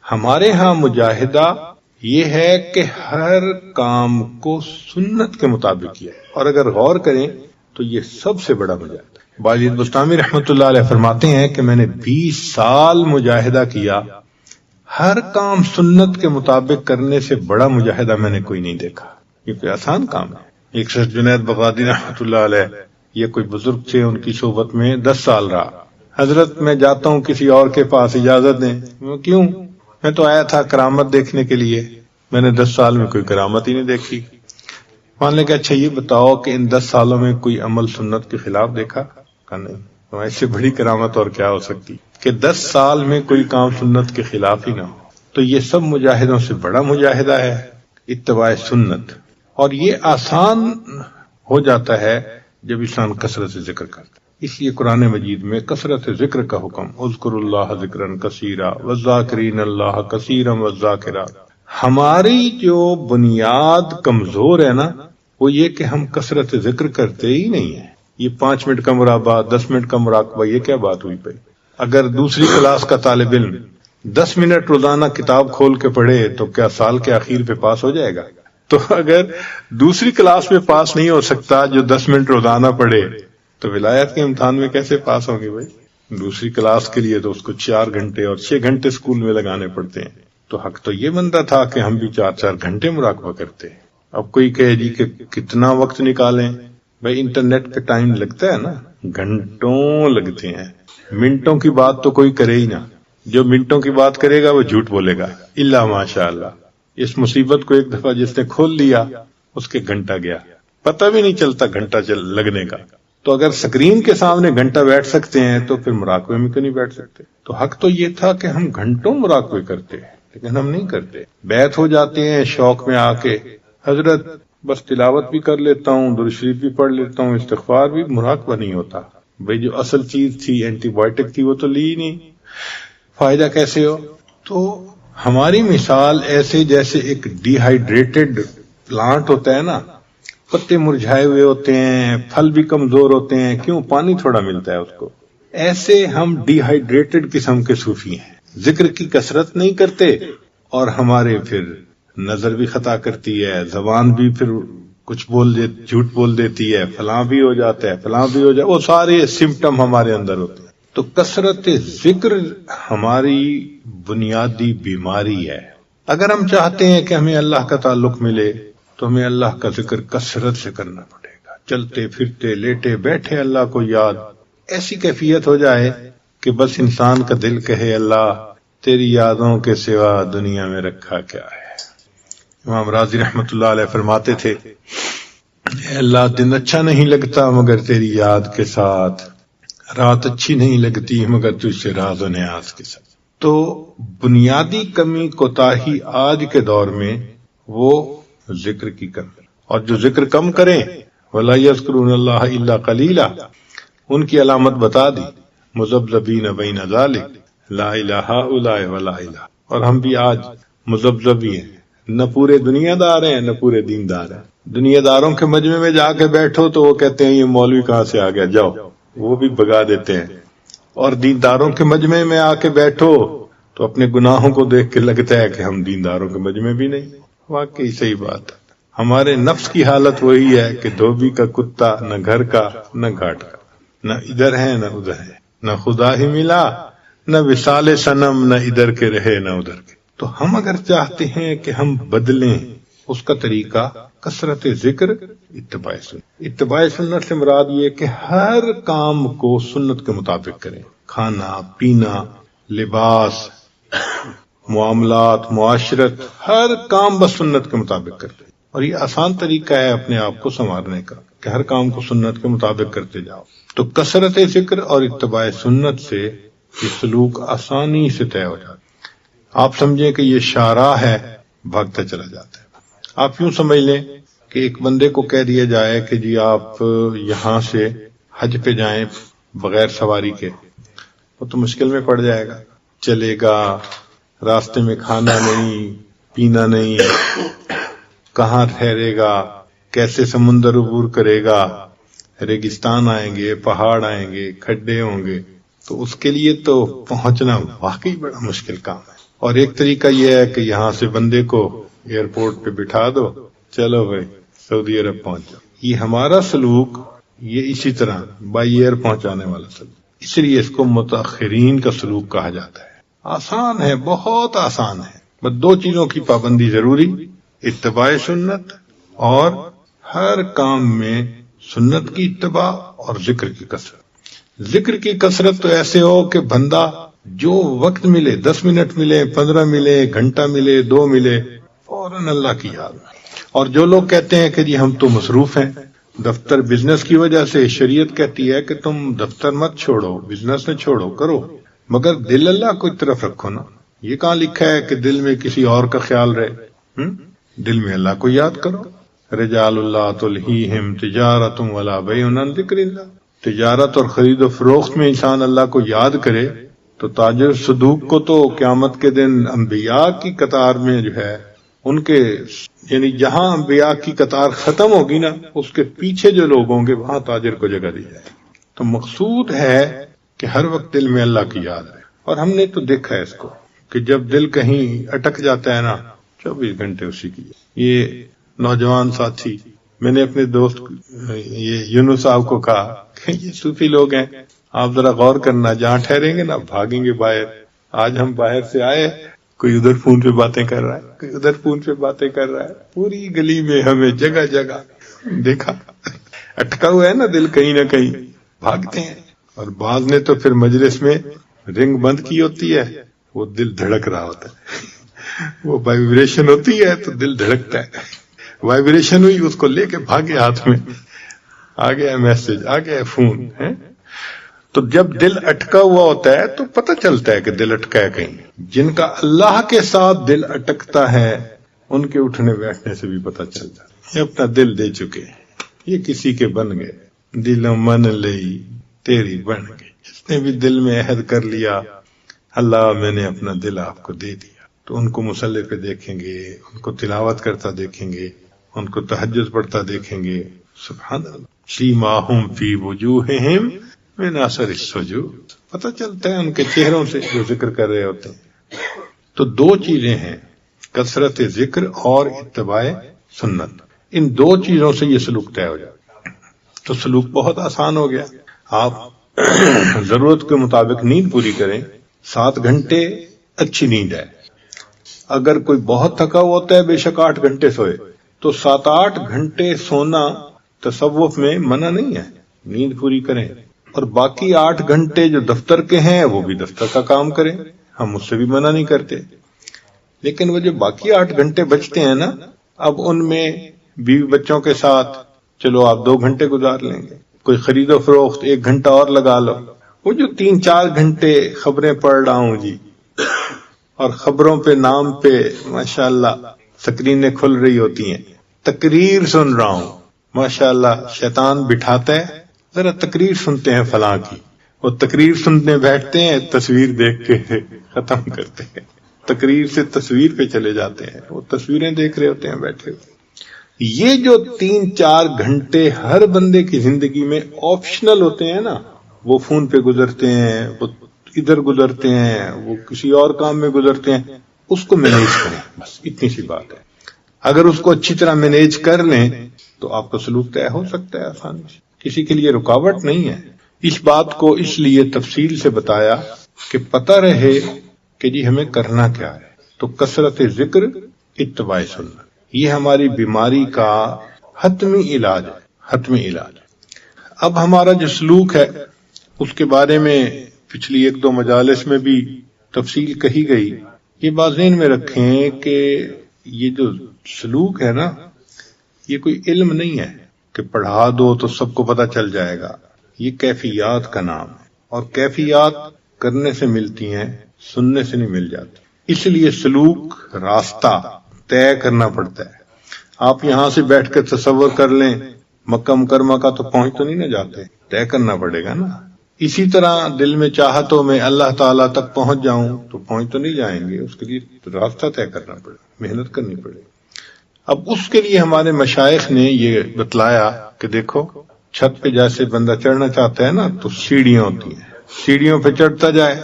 Speaker 1: ہمارے ہاں مجاہدہ یہ ہے کہ ہر کام کو سنت کے مطابق کیا، اور اگر غور کریں تو یہ سب سے بڑا مجاہدہ ہے۔ باجد بستامی رحمت اللہ علیہ فرماتے ہیں کہ میں نے 20 سال مجاہدہ کیا، ہر کام سنت کے مطابق کرنے سے بڑا مجاہدہ میں نے کوئی نہیں دیکھا۔ یہ کوئی آسان کام ہے۔ ایک شخص جنید بغدادی رحمت اللہ علیہ، یہ کوئی بزرگ تھے، ان کی صحبت میں 10 سال رہا۔ حضرت میں جاتا ہوں کسی اور کے پاس، اجازت دیں۔ کیوں؟ میں تو آیا تھا کرامت دیکھنے کے لیے، میں نے 10 سال میں کوئی کرامت ہی نہیں دیکھی۔ مان لے کہ اچھا یہ بتاؤ کہ ان 10 سالوں میں کوئی عمل سنت کے خلاف دیکھا؟ کہا نہیں۔ تو ایسے بڑی کرامت اور کیا ہو سکتی کہ 10 سال میں کوئی کام سنت کے خلاف ہی نہ ہو۔ تو یہ سب مجاہدوں سے بڑا مجاہدہ ہے اتباع سنت، اور یہ آسان ہو جاتا ہے جب انسان کثرت سے ذکر کرتا ہے۔ اس لیے قرآن مجید میں کثرت ذکر کا حکم، اذکروا اللہ ذکرا کثیرا والذاکرین اللہ کثیرا والذاکرات۔ ہماری جو بنیاد کمزور ہے نا، وہ یہ کہ ہم کثرت ذکر کرتے ہی نہیں ہیں۔ یہ 5 منٹ کا مراقبہ، 10 منٹ کا مراقبہ، یہ کیا بات ہوئی پئی؟ اگر دوسری کلاس کا طالب علم 10 منٹ روزانہ کتاب کھول کے پڑھے تو کیا سال کے آخر پہ پاس ہو جائے گا؟ تو اگر دوسری کلاس میں پاس نہیں ہو سکتا جو 10 منٹ روزانہ پڑھے، تو ولایت کے امتحان میں کیسے پاس ہوں گے بھائی؟ دوسری کلاس کے لیے تو اس کو 4 گھنٹے اور 6 گھنٹے اسکول میں لگانے پڑتے ہیں۔ تو حق تو یہ بنتا تھا کہ ہم بھی 4 گھنٹے مراقبہ کرتے ہیں۔ اب کوئی کہے جی کہ کتنا وقت نکالیں، بھائی انٹرنیٹ پہ ٹائم لگتا ہے نا، گھنٹوں لگتے ہیں، منٹوں کی بات تو کوئی کرے ہی نہ، جو منٹوں کی بات کرے گا وہ جھوٹ بولے گا، الا ماشاء اللہ۔ اس مصیبت کو ایک دفعہ جس نے کھول لیا اس کے گھنٹہ گیا، پتہ بھی نہیں چلتا گھنٹہ لگنے کا۔ تو اگر سکرین کے سامنے گھنٹہ بیٹھ سکتے ہیں تو پھر مراقبے میں کیوں نہیں بیٹھ سکتے؟ تو حق تو یہ تھا کہ ہم گھنٹوں مراقبے کرتے ہیں، لیکن ہم نہیں کرتے، بیت ہو جاتے ہیں شوق میں آ کے، حضرت بس تلاوت بھی کر لیتا ہوں، درود شریف بھی پڑھ لیتا ہوں، استغفار بھی، مراقبہ نہیں ہوتا۔ بھئی جو اصل چیز تھی اینٹی بائیوٹک تھی وہ تو لی ہی نہیں، فائدہ کیسے ہو؟ تو ہماری مثال ایسے جیسے ایک ڈی ہائیڈریٹڈ پلانٹ ہوتا ہے نا، پتے مرجھائے ہوئے ہوتے ہیں، پھل بھی کمزور ہوتے ہیں، کیوں؟ پانی تھوڑا ملتا ہے اس کو۔ ایسے ہم ڈی ہائیڈریٹڈ قسم کے صوفی ہیں، ذکر کی کثرت نہیں کرتے، اور ہمارے پھر نظر بھی خطا کرتی ہے، زبان بھی پھر کچھ جھوٹ بول دیتی ہے، فلاں بھی ہو جاتا ہے، فلاں بھی ہو جاتا ہے، وہ سارے سمپٹم ہمارے اندر ہوتے ہیں۔ تو کثرت ذکر ہماری بنیادی بیماری ہے۔ اگر ہم چاہتے ہیں کہ ہمیں اللہ کا تعلق ملے تو ہمیں اللہ کا ذکر کثرت سے کرنا پڑے گا، چلتے پھرتے لیٹے بیٹھے اللہ کو یاد، ایسی کیفیت ہو جائے کہ بس انسان کا دل کہے اللہ تیری یادوں کے سوا دنیا میں رکھا کیا ہے۔ امام راضی رحمت اللہ علیہ فرماتے تھے، اے اللہ دن اچھا نہیں لگتا مگر تیری یاد کے ساتھ، رات اچھی نہیں لگتی مگر تجھ سے راز و نیاز کے ساتھ۔ تو بنیادی کمی کوتاہی آج کے دور میں وہ ذکر کی کمی، اور جو ذکر کم کریں وَلَا يَذْكُرُونَ اللَّهَ إِلَّا قَلِيلًا، ان کی علامت بتا دی، مذبذبین بین ذالک لا الہ الا ولا الہ۔ اور ہم بھی آج مذبذبی ہیں، نہ پورے دنیا دار ہیں نہ پورے دیندار ہیں۔ دنیا داروں کے مجمع میں جا کے بیٹھو تو وہ کہتے ہیں یہ مولوی کہاں سے آ گیا، جاؤ، وہ بھی بگا دیتے ہیں، اور دینداروں کے مجمع میں آ کے بیٹھو تو اپنے گناہوں کو دیکھ کے لگتا ہے کہ ہم دینداروں کے مجمع بھی نہیں۔ واقعی صحیح بات ہے، ہمارے نفس کی حالت وہی ہے کہ دھوبی کا کتا، نہ گھر کا نہ گھاٹ کا، نہ ادھر ہے نہ ادھر ہے، نہ خدا ہی ملا نہ وصال صنم، نہ ادھر کے رہے نہ ادھر کے۔ تو ہم اگر چاہتے ہیں کہ ہم بدلیں، اس کا طریقہ کثرت ذکر، اتباع سنت۔ اتباع سنت سے مراد یہ کہ ہر کام کو سنت کے مطابق کریں، کھانا پینا، لباس، معاملات، معاشرت، ہر کام بس سنت کے مطابق کرتے۔ اور یہ آسان طریقہ ہے اپنے آپ کو سنوارنے کا کہ ہر کام کو سنت کے مطابق کرتے جاؤ۔ تو کثرت ذکر اور اتباع سنت سے یہ سلوک آسانی سے طے ہو جاتا ہے۔ آپ سمجھیں کہ یہ شاہراہ ہے، بھاگتا چلا جاتا ہے۔ آپ یوں سمجھ لیں کہ ایک بندے کو کہہ دیا جائے کہ جی آپ یہاں سے حج پہ جائیں بغیر سواری کے، وہ تو مشکل میں پڑ جائے گا، چلے گا، راستے میں کھانا نہیں پینا نہیں، کہاں ٹھہرے گا، کیسے سمندر عبور کرے گا، ریگستان آئیں گے، پہاڑ آئیں گے، کھڈے ہوں گے، تو اس کے لیے تو پہنچنا واقعی بڑا مشکل کام ہے۔ اور ایک طریقہ یہ ہے کہ یہاں سے بندے کو ایئرپورٹ پہ بٹھا دو، چلو بھائی سعودی عرب پہنچ جاؤ۔ یہ ہمارا سلوک، یہ اسی طرح بائی ایئر پہنچانے والا سلوک، اس لیے اس کو متاخرین کا سلوک کہا جاتا ہے۔ آسان ہے، بہت آسان ہے، بس دو چیزوں کی پابندی ضروری، اتباع سنت، اور ہر کام میں سنت کی اتباع اور ذکر کی کثرت۔ ذکر کی کثرت تو ایسے ہو کہ بندہ جو وقت ملے، 10 منٹ ملے، 15 ملے، گھنٹہ ملے، 2 ملے، فوراً اللہ کی یاد میں۔ اور جو لوگ کہتے ہیں کہ جی ہم تو مصروف ہیں دفتر بزنس کی وجہ سے، شریعت کہتی ہے کہ تم دفتر مت چھوڑو، بزنس نہ چھوڑو، کرو، مگر دل اللہ کو طرف رکھو نا۔ یہ کہاں لکھا ہے کہ دل میں کسی اور کا خیال رہے؟ دل میں اللہ کو یاد کرو۔ رجال اللہ تلہیہم تجارت ولا بیع عن ذکر اللہ۔ تجارت اور خرید و فروخت میں انسان اللہ کو یاد کرے تو تاجر صدوق کو تو قیامت کے دن انبیاء کی قطار میں جو ہے ان کے، یعنی جہاں انبیاء کی قطار ختم ہوگی نا، اس کے پیچھے جو لوگ ہوں گے وہاں تاجر کو جگہ دی جائے۔ تو مقصود ہے کہ ہر وقت دل میں اللہ کی یاد رہے۔ اور ہم نے تو دیکھا ہے اس کو کہ جب دل کہیں اٹک جاتا ہے نا، 24 گھنٹے اسی کی۔ یہ نوجوان ساتھی، میں نے اپنے دوست یہ یونس صاحب کو کہا کہ یہ صوفی لوگ ہیں، آپ ذرا غور کرنا، جہاں ٹھہریں گے نا بھاگیں گے باہر۔ آج ہم باہر سے آئے، کوئی ادھر فون پہ باتیں کر رہا ہے، کوئی ادھر فون پہ باتیں کر رہا ہے، پوری گلی میں ہمیں جگہ جگہ دیکھا۔ اٹکا ہوا ہے نا دل کہیں نہ کہیں، بھاگتے ہیں. اور بعض نے تو پھر مجلس میں رنگ بند کی ہوتی ہے، وہ دل دھڑک رہا ہوتا ہے، وہ وائبریشن ہوتی ہے تو دل دھڑکتا ہے. وائبریشن ہوئی، اس کو لے کے بھاگے، ہاتھ میں آ گیا میسج، آ گیا فون ہے. تو جب دل اٹکا ہوا ہوتا ہے تو پتہ چلتا ہے کہ دل اٹکا ہے کہیں. جن کا اللہ کے ساتھ دل اٹکتا ہے ان کے اٹھنے بیٹھنے سے بھی پتہ چلتا ہے یہ اپنا دل دے چکے ہیں، یہ کسی کے بن گئے. دلوں من لئی تیری بن گئی. اس نے بھی دل میں عہد کر لیا، اللہ میں نے اپنا دل آپ کو دے دیا. تو ان کو مصلی پہ دیکھیں گے، ان کو تلاوت کرتا دیکھیں گے، ان کو تہجد پڑھتا دیکھیں گے. سبحان اللہ. سیماہم فی وجوہہم من اثر السجود، پتہ چلتا ہے ان کے چہروں سے جو ذکر کر رہے ہوتے ہیں. تو دو چیزیں ہیں، کثرت ذکر اور اتباع سنت. ان دو چیزوں سے یہ سلوک طے ہو جائے تو سلوک بہت آسان ہو گیا. آپ ضرورت کے مطابق نیند پوری کریں، 7 گھنٹے اچھی نیند ہے. اگر کوئی بہت تھکا ہوا ہوتا ہے بے شک 8 گھنٹے سوئے، تو 7-8 گھنٹے سونا تصوف میں منع نہیں ہے، نیند پوری کریں. اور باقی 8 گھنٹے جو دفتر کے ہیں وہ بھی دفتر کا کام کریں، ہم اس سے بھی منع نہیں کرتے. لیکن وہ جو باقی 8 گھنٹے بچتے ہیں نا، اب ان میں بیوی بچوں کے ساتھ چلو آپ 2 گھنٹے گزار لیں گے، کوئی خرید و فروخت 1 گھنٹہ اور لگا لو. وہ جو 3-4 گھنٹے خبریں پڑھ رہا ہوں جی، اور خبروں پہ نام پہ ماشاءاللہ سکرینیں کھل رہی ہوتی ہیں، تقریر سن رہا ہوں ماشاءاللہ، شیطان بٹھاتا ہے ذرا تقریر سنتے ہیں فلاں کی. وہ تقریر سننے بیٹھتے ہیں، تصویر دیکھ کے ختم کرتے ہیں، تقریر سے تصویر پہ چلے جاتے ہیں، وہ تصویریں دیکھ رہے ہوتے ہیں بیٹھے ہوئے. یہ جو 3-4 گھنٹے ہر بندے کی زندگی میں آپشنل ہوتے ہیں نا، وہ فون پہ گزرتے ہیں، وہ ادھر گزرتے ہیں، وہ کسی اور کام میں گزرتے ہیں، اس کو مینیج کریں. بس اتنی سی بات ہے. اگر اس کو اچھی طرح مینیج کر لیں تو آپ کا سلوک طے ہو سکتا ہے آسانی سے، کسی کے لیے رکاوٹ نہیں ہے. اس بات کو اس لیے تفصیل سے بتایا کہ پتہ رہے کہ جی ہمیں کرنا کیا ہے. تو کثرت ذکر، اتباع سنت، یہ ہماری بیماری کا حتمی علاج ہے، حتمی علاج. اب ہمارا جو سلوک ہے اس کے بارے میں پچھلی 1-2 مجالس میں بھی تفصیل کہی گئی. یہ بات ذہن میں رکھیں کہ یہ جو سلوک ہے نا، یہ کوئی علم نہیں ہے کہ پڑھا دو تو سب کو پتہ چل جائے گا. یہ کیفیات کا نام ہے، اور کیفیات کرنے سے ملتی ہیں، سننے سے نہیں مل جاتی. اس لیے سلوک راستہ طے کرنا پڑتا ہے. آپ یہاں سے بیٹھ کر تصور کر لیں مکہ مکرمہ کا تو پہنچ تو نہیں نہ جاتے، طے کرنا پڑے گا نا. اسی طرح دل میں چاہتوں میں اللہ تعالیٰ تک پہنچ جاؤں تو پہنچ تو نہیں جائیں گے، اس کے لیے راستہ طے کرنا پڑے، محنت کرنی پڑے. اب اس کے لیے ہمارے مشائخ نے یہ بتلایا کہ دیکھو، چھت پہ جیسے بندہ چڑھنا چاہتا ہے نا تو سیڑھیاں ہوتی ہیں، سیڑھیوں پہ چڑھتا جائے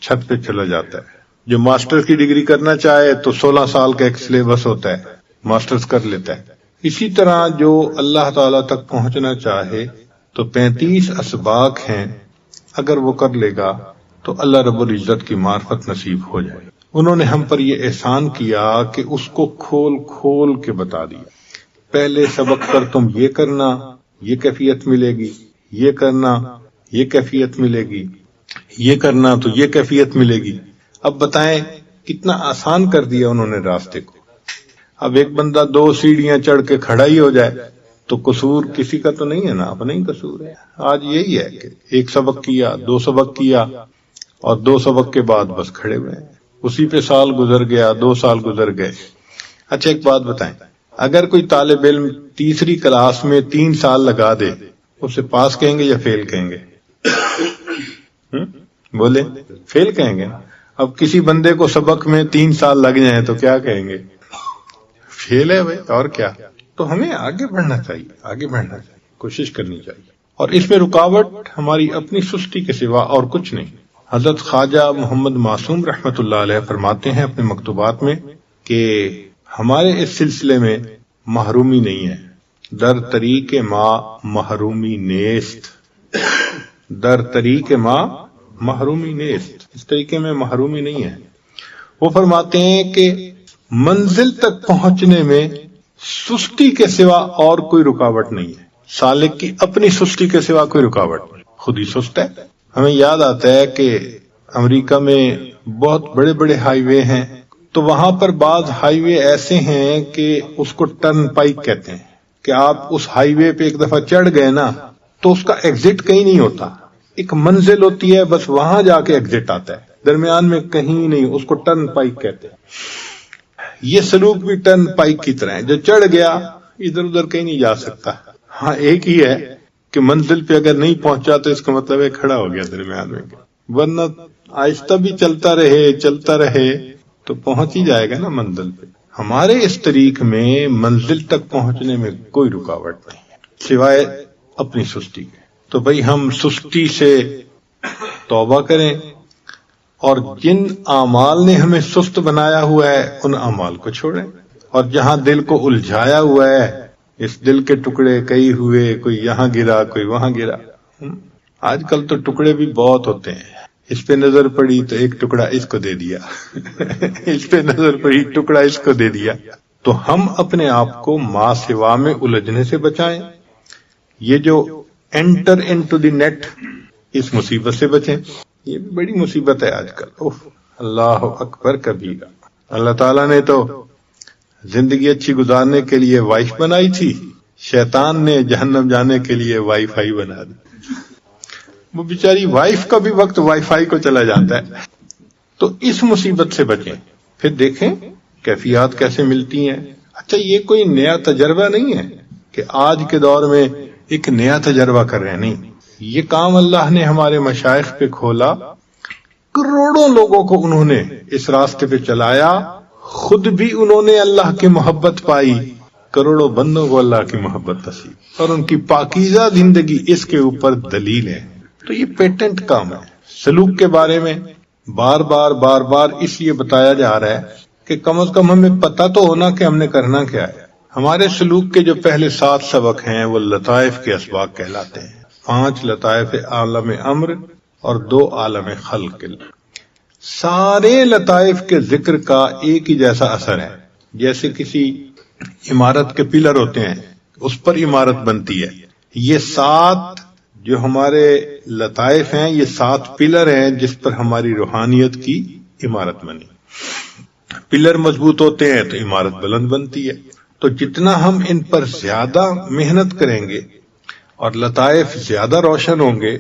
Speaker 1: چھت پہ چلا جاتا ہے. جو ماسٹر کی ڈگری کرنا چاہے تو 16 سال کا ایک سلیبس ہوتا ہے، ماسٹرز کر لیتا ہے. اسی طرح جو اللہ تعالیٰ تک پہنچنا چاہے تو 35 اسباق ہیں، اگر وہ کر لے گا تو اللہ رب العزت کی معرفت نصیب ہو جائے. انہوں نے ہم پر یہ احسان کیا کہ اس کو کھول کھول کے بتا دیا. پہلے سبق پر تم یہ کرنا، یہ کیفیت ملے گی، یہ کرنا، یہ کیفیت ملے گی، یہ کرنا تو یہ کیفیت ملے گی. اب بتائیں کتنا آسان کر دیا انہوں نے راستے کو. اب ایک بندہ 2 سیڑھیاں چڑھ کے کھڑا ہی ہو جائے تو قصور کسی کا تو نہیں ہے نا، اپنا ہی قصور ہے. آج یہی ہے کہ 1 سبق کیا، 2 سبق کیا، اور 2 سبق کے بعد بس کھڑے ہوئے ہیں، اسی پہ سال گزر گیا، 2 سال گزر گئے. اچھا ایک بات بتائیں، اگر کوئی طالب علم تیسری کلاس میں 3 سال لگا دے، اسے پاس کہیں گے یا فیل کہیں گے؟ بولے فیل کہیں گے. اب کسی بندے کو سبق میں 3 سال لگ جائیں تو کیا کہیں گے؟ فیل ہے بھائی، اور کیا. تو ہمیں آگے بڑھنا چاہیے، آگے بڑھنا چاہیے، کوشش کرنی چاہیے. اور اس میں رکاوٹ ہماری اپنی سستی کے سوا اور کچھ نہیں. حضرت خواجہ محمد معصوم رحمۃ اللہ علیہ فرماتے ہیں اپنے مکتوبات میں کہ ہمارے اس سلسلے میں محرومی نہیں ہے. در طریق ما محرومی نیست، در طریق ما محرومی نیست، اس طریقے میں محرومی نہیں ہے. وہ فرماتے ہیں کہ منزل تک پہنچنے میں سستی کے سوا اور کوئی رکاوٹ نہیں ہے. سالک کی اپنی سستی کے سوا کوئی رکاوٹ نہیں، خود ہی سست ہے۔ ہمیں یاد آتا ہے کہ امریکہ میں بہت بڑے بڑے ہائی وے ہیں، تو وہاں پر بعض ہائی وے ایسے ہیں کہ اس کو ٹرن پائک کہتے ہیں، کہ آپ اس ہائی وے پہ ایک دفعہ چڑھ گئے نا تو اس کا ایگزٹ کہیں نہیں ہوتا، ایک منزل ہوتی ہے، بس وہاں جا کے ایگزٹ آتا ہے، درمیان میں کہیں نہیں، اس کو ٹرن پائک کہتے ہیں۔ یہ سلوک بھی ٹرن پائک کی طرح ہے، جو چڑھ گیا ادھر ادھر کہیں نہیں جا سکتا۔ ہاں ایک ہی ہے کہ منزل پہ اگر نہیں پہنچا تو اس کا مطلب ہے کھڑا ہو گیا درمیان میں، ورنہ آہستہ بھی چلتا رہے تو پہنچ ہی جائے گا نا منزل پہ۔ ہمارے اس طریق میں منزل تک پہنچنے میں کوئی رکاوٹ نہیں ہے سوائے اپنی سستی کے۔ تو بھئی ہم سستی سے توبہ کریں، اور جن اعمال نے ہمیں سست بنایا ہوا ہے ان اعمال کو چھوڑیں، اور جہاں دل کو الجھایا ہوا ہے، اس دل کے ٹکڑے کئی ہوئے، کوئی یہاں گرا کوئی وہاں گرا۔ آج کل تو ٹکڑے بھی بہت ہوتے ہیں، اس پہ نظر پڑی تو ایک ٹکڑا اس کو دے دیا، اس پہ نظر پڑی ٹکڑا اس کو دے دیا۔ تو ہم اپنے آپ کو ما سوا میں الجھنے سے بچائیں، یہ جو انٹر انٹو دی نیٹ، اس مصیبت سے بچیں، یہ بھی بڑی مصیبت ہے آج کل۔ اللہ اکبر کبیرہ۔ اللہ تعالیٰ نے تو زندگی اچھی گزارنے کے لیے وائف بنائی تھی، شیطان نے جہنم جانے کے لیے وائی فائی بنا دی۔ وہ بیچاری وائف کا بھی وقت وائی فائی کو چلا جاتا ہے۔ تو اس مصیبت سے بچیں، پھر دیکھیں کیفیات کیسے ملتی ہیں۔ اچھا، یہ کوئی نیا تجربہ نہیں ہے کہ آج کے دور میں ایک نیا تجربہ کر رہے ہیں، نہیں، یہ کام اللہ نے ہمارے مشائخ پہ کھولا، کروڑوں لوگوں کو انہوں نے اس راستے پہ چلایا، خود بھی انہوں نے اللہ کی محبت پائی، کروڑوں بندوں کو اللہ کی محبت نصیب، اور ان کی پاکیزہ زندگی اس کے اوپر دلیل ہے۔ تو یہ پیٹنٹ کام ہے۔ سلوک کے بارے میں بار بار اس لیے بتایا جا رہا ہے کہ کم از کم ہمیں پتہ تو ہونا کہ ہم نے کرنا کیا ہے۔ ہمارے سلوک کے جو پہلے 7 سبق ہیں وہ لطائف کے اسباق کہلاتے ہیں، 5 لطائف عالم امر اور 2 عالم خلق۔ سارے لطائف کے ذکر کا ایک ہی جیسا اثر ہے، جیسے کسی عمارت کے پلر ہوتے ہیں، اس پر عمارت بنتی ہے۔ یہ 7 جو ہمارے لطائف ہیں، یہ 7 پلر ہیں جس پر ہماری روحانیت کی عمارت بنی۔ پلر مضبوط ہوتے ہیں تو عمارت بلند بنتی ہے۔ تو جتنا ہم ان پر زیادہ محنت کریں گے اور لطائف زیادہ روشن ہوں گے،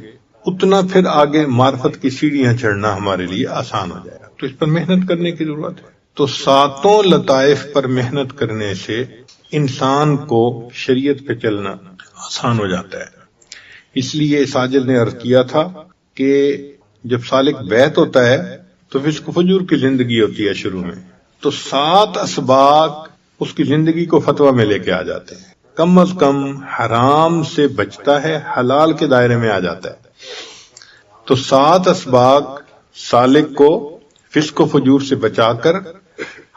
Speaker 1: اتنا پھر آگے معرفت کی سیڑھیاں چڑھنا ہمارے لیے آسان ہو جائے گا۔ تو اس پر محنت کرنے کی ضرورت ہے۔ تو 7 لطائف پر محنت کرنے سے انسان کو شریعت پہ چلنا آسان ہو جاتا ہے۔ اس لیے ساجد نے عرض کیا تھا کہ جب سالک بیت ہوتا ہے تو فسق و فجور کی زندگی ہوتی ہے شروع میں، تو 7 اسباق اس کی زندگی کو فتویٰ میں لے کے آ جاتے ہیں۔ کم از کم حرام سے بچتا ہے، حلال کے دائرے میں آ جاتا ہے۔ تو 7 اسباق سالک کو فسق و فجور سے بچا کر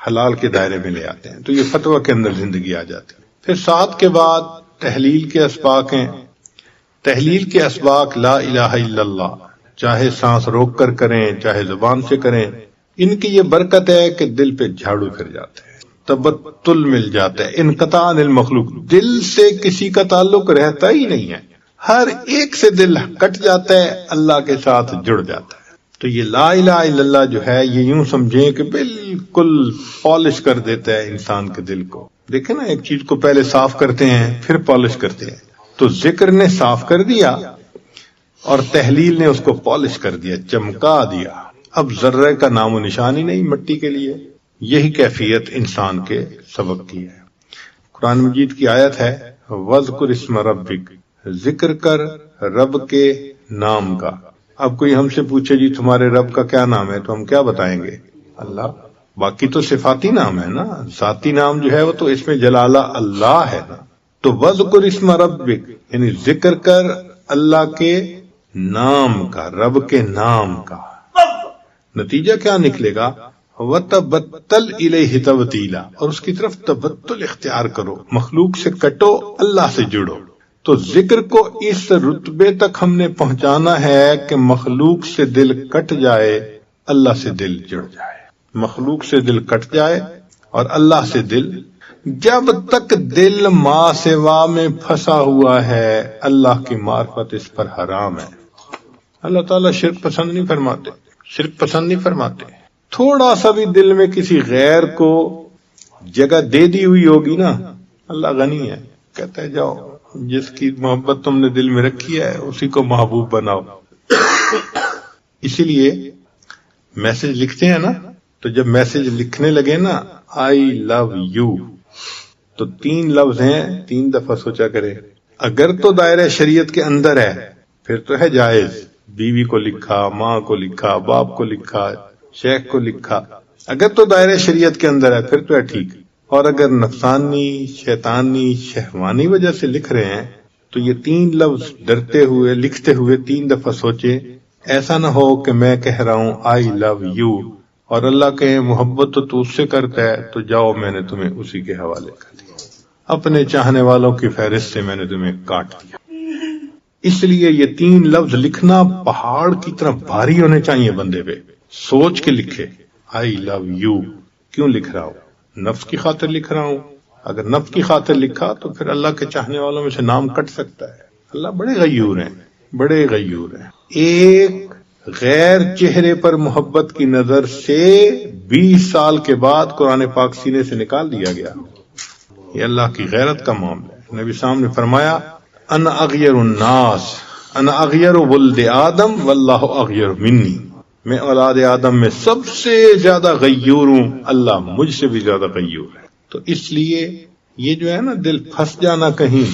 Speaker 1: حلال کے دائرے میں لے آتے ہیں، تو یہ فتویٰ کے اندر زندگی آ جاتی ہے۔ پھر 7 کے بعد تحلیل کے اسباق ہیں۔ تحلیل کے اسباق لا الہ الا اللہ، چاہے سانس روک کر کریں چاہے زبان سے کریں، ان کی یہ برکت ہے کہ دل پہ جھاڑو پھر جاتا ہے، تبتل مل جاتا ہے، انقطاع عن المخلوق، دل سے کسی کا تعلق رہتا ہی نہیں ہے، ہر ایک سے دل کٹ جاتا ہے، اللہ کے ساتھ جڑ جاتا ہے۔ تو یہ لا الہ الا اللہ جو ہے، یہ یوں سمجھیں کہ بالکل پالش کر دیتا ہے انسان کے دل کو۔ دیکھیں نا، ایک چیز کو پہلے صاف کرتے ہیں پھر پالش کرتے ہیں، تو ذکر نے صاف کر دیا اور تحلیل نے اس کو پالش کر دیا، چمکا دیا، اب ذرے کا نام و نشان ہی نہیں مٹی کے لیے۔ یہی کیفیت انسان کے سبق کی ہے۔ قرآن مجید کی آیت ہے وَاذْكُرِ اسْمَ رَبِّكَ، ذکر کر رب کے نام کا۔ اب کوئی ہم سے پوچھے جی تمہارے رب کا کیا نام ہے، تو ہم کیا بتائیں گے؟ اللہ۔ باقی تو صفاتی نام ہے نا، ذاتی نام جو ہے وہ تو اس میں جلالہ اللہ ہے نا۔ تو وَاذْكُرِ اسْمَ رَبِّكَ یعنی ذکر کر اللہ کے نام کا، رب کے نام کا۔ نتیجہ کیا نکلے گا؟ وَتَبَتَّلْ إِلَيْهِ تَبْتِيلًا، اور اس کی طرف تبتل اختیار کرو، مخلوق سے کٹو، اللہ سے جڑو۔ تو ذکر کو اس رتبے تک ہم نے پہنچانا ہے کہ مخلوق سے دل کٹ جائے، اللہ سے دل جڑ جائے، مخلوق سے دل کٹ جائے اور اللہ سے دل جب تک دل ما سوا میں پھنسا ہوا ہے اللہ کی معرفت اس پر حرام ہے۔ اللہ تعالیٰ شرک پسند نہیں فرماتے، شرک پسند نہیں فرماتے۔ تھوڑا سا بھی دل میں کسی غیر کو جگہ دے دی ہوئی ہوگی نا، اللہ غنی ہے، کہتا ہے جاؤ جس کی محبت تم نے دل میں رکھی ہے اسی کو محبوب بناؤ۔ اسی لیے میسج لکھتے ہیں نا، تو جب میسج لکھنے لگے نا آئی لو یو، تو 3 لفظ ہیں، 3 دفعہ سوچا کرے۔ اگر تو دائرہ شریعت کے اندر ہے پھر تو ہے جائز، بیوی کو لکھا، ماں کو لکھا، باپ کو لکھا، شیخ کو لکھا، اگر تو دائرہ شریعت کے اندر ہے پھر تو ہے ٹھیک۔ اور اگر نفسانی، شیطانی، شہوانی وجہ سے لکھ رہے ہیں تو یہ 3 لفظ ڈرتے ہوئے لکھتے ہوئے 3 دفعہ سوچے، ایسا نہ ہو کہ میں کہہ رہا ہوں آئی لو یو اور اللہ کہے محبت تو اس سے کرتا ہے تو جاؤ میں نے تمہیں اسی کے حوالے کر دیا، اپنے چاہنے والوں کی فہرست سے میں نے تمہیں کاٹ دیا۔ اس لیے یہ 3 لفظ لکھنا پہاڑ کی طرح بھاری ہونے چاہیے بندے پہ، سوچ کے لکھے۔ آئی لو یو کیوں لکھ رہا ہوں؟ نفس کی خاطر لکھ رہا ہوں۔ اگر نفس کی خاطر لکھا تو پھر اللہ کے چاہنے والوں میں سے نام کٹ سکتا ہے۔ اللہ بڑے غیور ہیں، بڑے غیور ہیں۔ ایک غیر چہرے پر محبت کی نظر سے 20 سال کے بعد قرآن پاک سینے سے نکال دیا گیا۔ یہ اللہ کی غیرت کا معاملہ ہے۔ نبی صاحب نے فرمایا انا اغیر الناس، انا اغیر ولد آدم واللہ اغیر منی، میں اولاد آدم میں سب سے زیادہ غیور ہوں، اللہ مجھ سے بھی زیادہ غیور ہے۔ تو اس لیے یہ جو ہے نا دل پھنس جانا کہیں،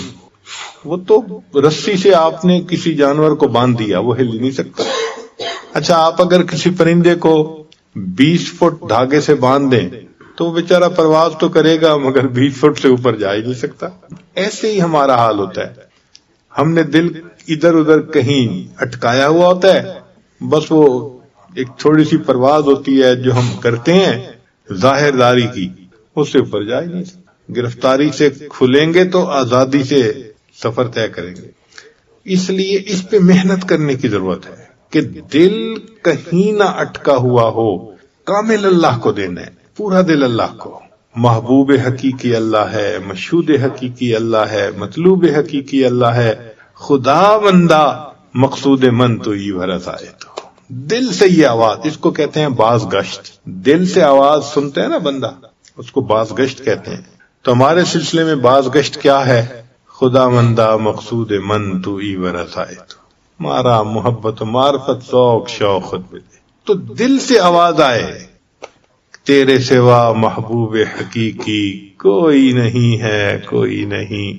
Speaker 1: وہ تو رسی سے آپ نے کسی جانور کو باندھ دیا، وہ ہل ہی نہیں سکتا۔ اچھا آپ اگر کسی پرندے کو 20 فٹ دھاگے سے باندھ دیں تو وہ بیچارہ پرواز تو کرے گا مگر 20 فٹ سے اوپر جا ہی نہیں سکتا۔ ایسے ہی ہمارا حال ہوتا ہے، ہم نے دل ادھر ادھر کہیں اٹکایا ہوا ہوتا ہے، بس وہ ایک تھوڑی سی پرواز ہوتی ہے جو ہم کرتے ہیں ظاہر داری کی، اس سے اوپر جا ہی نہیں سکتا۔ گرفتاری سے کھلیں گے تو آزادی سے سفر طے کریں گے۔ اس لیے اس پہ محنت کرنے کی ضرورت ہے کہ دل کہیں نہ اٹکا ہوا ہو، کامل اللہ کو دینا ہے، پورا دل اللہ کو۔ محبوب حقیقی اللہ ہے، مشہود حقیقی اللہ ہے، مطلوب حقیقی اللہ ہے، خدا بندہ مقصود من تو یہ بھرس آئے تو دل سے یہ آواز، اس کو کہتے ہیں باز گشت۔ دل سے آواز سنتے ہیں نا بندہ، اس کو باز گشت کہتے ہیں۔ تو ہمارے سلسلے میں باز گشت کیا ہے؟ خدا مندہ مقصود من تو ای ورث آئے تو، مارا محبت و معرفت ذوق شوق خود بدے۔ تو دل سے آواز آئے تیرے سوا محبوب حقیقی کوئی نہیں ہے، کوئی نہیں،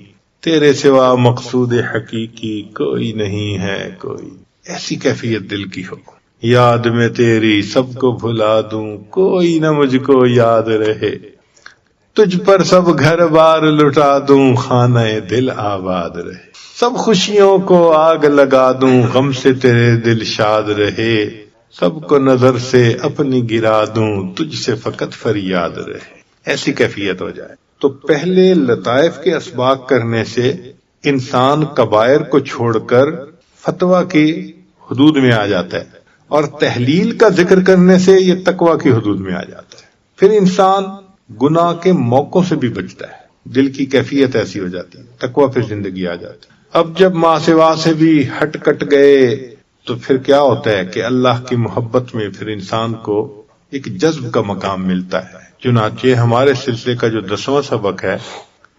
Speaker 1: تیرے سوا مقصود حقیقی کوئی نہیں ہے، کوئی، ایسی کیفیت دل کی ہو۔ یاد میں تیری سب کو بھلا دوں، کوئی نہ مجھ کو یاد رہے، تجھ پر سب گھر بار لٹا دوں، خانہ دل آباد رہے، سب خوشیوں کو آگ لگا دوں، غم سے تیرے دل شاد رہے، سب کو نظر سے اپنی گرا دوں، تجھ سے فقط فریاد رہے۔ ایسی کیفیت ہو جائے تو پہلے لطائف کے اسباق کرنے سے انسان کبائر کو چھوڑ کر فتویٰ کی حدود میں آ جاتا ہے، اور تحلیل کا ذکر کرنے سے یہ تقویٰ کی حدود میں آ جاتا ہے۔ پھر انسان گناہ کے موقعوں سے بھی بچتا ہے، دل کی کیفیت ایسی ہو جاتی ہے، تقویٰ پھر زندگی آ جاتی ہے۔ اب جب ماں سوا سے بھی ہٹ کٹ گئے تو پھر کیا ہوتا ہے کہ اللہ کی محبت میں پھر انسان کو ایک جذب کا مقام ملتا ہے۔ چنانچہ ہمارے سلسلے کا جو 10واں سبق ہے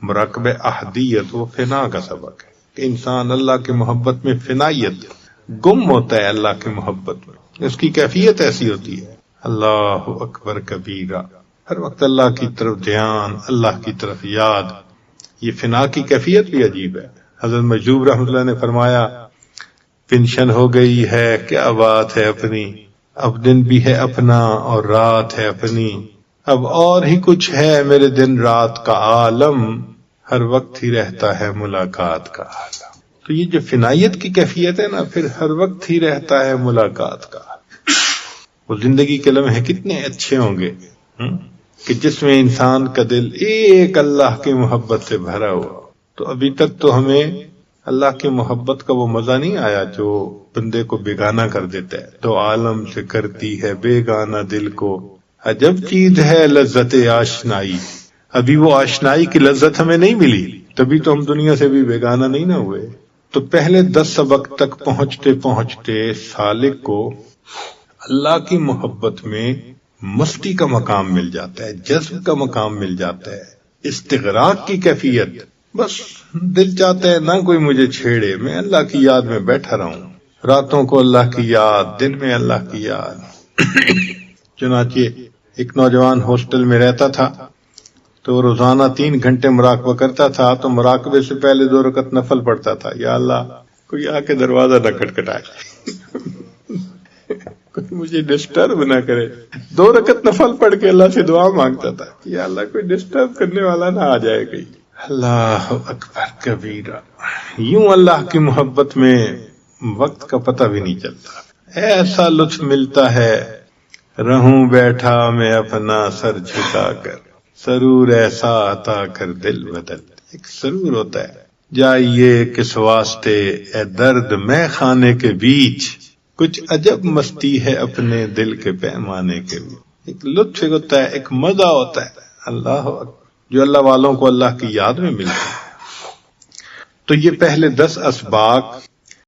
Speaker 1: مراقبہ احدیت، وہ فنا کا سبق ہے کہ انسان اللہ کی محبت میں فنائیت گم ہوتا ہے، اللہ کی محبت میں اس کی کیفیت ایسی ہوتی ہے اللہ اکبر کبیرہ، ہر وقت اللہ کی طرف دھیان، اللہ کی طرف یاد۔ یہ فنا کی کیفیت بھی عجیب ہے۔ حضرت مجذوب رحمۃ اللہ نے فرمایا پینشن ہو گئی ہے، کیا بات ہے اپنی، اب دن بھی ہے اپنا اور رات ہے اپنی، اب اور ہی کچھ ہے میرے دن رات کا عالم، ہر وقت ہی رہتا ہے ملاقات کا عالم۔ تو یہ جو فنائیت کی کیفیت ہے نا، پھر ہر وقت ہی رہتا ہے ملاقات کا عالم۔ وہ زندگی کے لمحے کتنے اچھے ہوں گے کہ جس میں انسان کا دل ایک اللہ کی محبت سے بھرا ہوا۔ تو ابھی تک تو ہمیں اللہ کی محبت کا وہ مزہ نہیں آیا جو بندے کو بیگانہ کر دیتا ہے۔ تو عالم سے کرتی ہے بیگانہ دل کو، عجب چیز ہے لذت آشنائی، ابھی وہ آشنائی کی لذت ہمیں نہیں ملی، تبھی تو ہم دنیا سے بھی بیگانہ نہیں نہ ہوئے۔ تو پہلے 10 سبق تک پہنچتے پہنچتے سالک کو اللہ کی محبت میں مستی کا مقام مل جاتا ہے، جذب کا مقام مل جاتا ہے، استغراق کی کیفیت۔ بس دل چاہتا ہے نہ کوئی مجھے چھیڑے، میں اللہ کی یاد میں بیٹھا رہوں، راتوں کو اللہ کی یاد، دن میں اللہ کی یاد۔ چنانچہ ایک نوجوان ہاسٹل میں رہتا تھا تو روزانہ 3 گھنٹے مراقبہ کرتا تھا، تو مراقبے سے پہلے 2 رکعت نفل پڑھتا تھا، یا اللہ کوئی آ کے دروازہ نہ کھٹکھٹائے، کوئی مجھے ڈسٹرب نہ کرے۔ 2 رکعت نفل پڑھ کے اللہ سے دعا مانگتا تھا، یا اللہ کوئی ڈسٹرب کرنے والا نہ آ جائے گئی۔ اللہ اکبر کبیرہ۔ یوں اللہ کی محبت میں وقت کا پتہ بھی نہیں چلتا، ایسا لطف ملتا ہے، رہوں بیٹھا میں اپنا سر جھکا کر، سرور ایسا عطا کر دل بدل۔ ایک سرور ہوتا ہے، جائیے کس واسطے اے درد میں خانے کے بیچ، کچھ عجب مستی ہے اپنے دل کے پیمانے کے بھی۔ ایک لطف ہوتا ہے، ایک مزہ ہوتا ہے، اللہ جو اللہ والوں کو اللہ کی یاد میں ملتا ہے۔ تو یہ پہلے 10 اسباق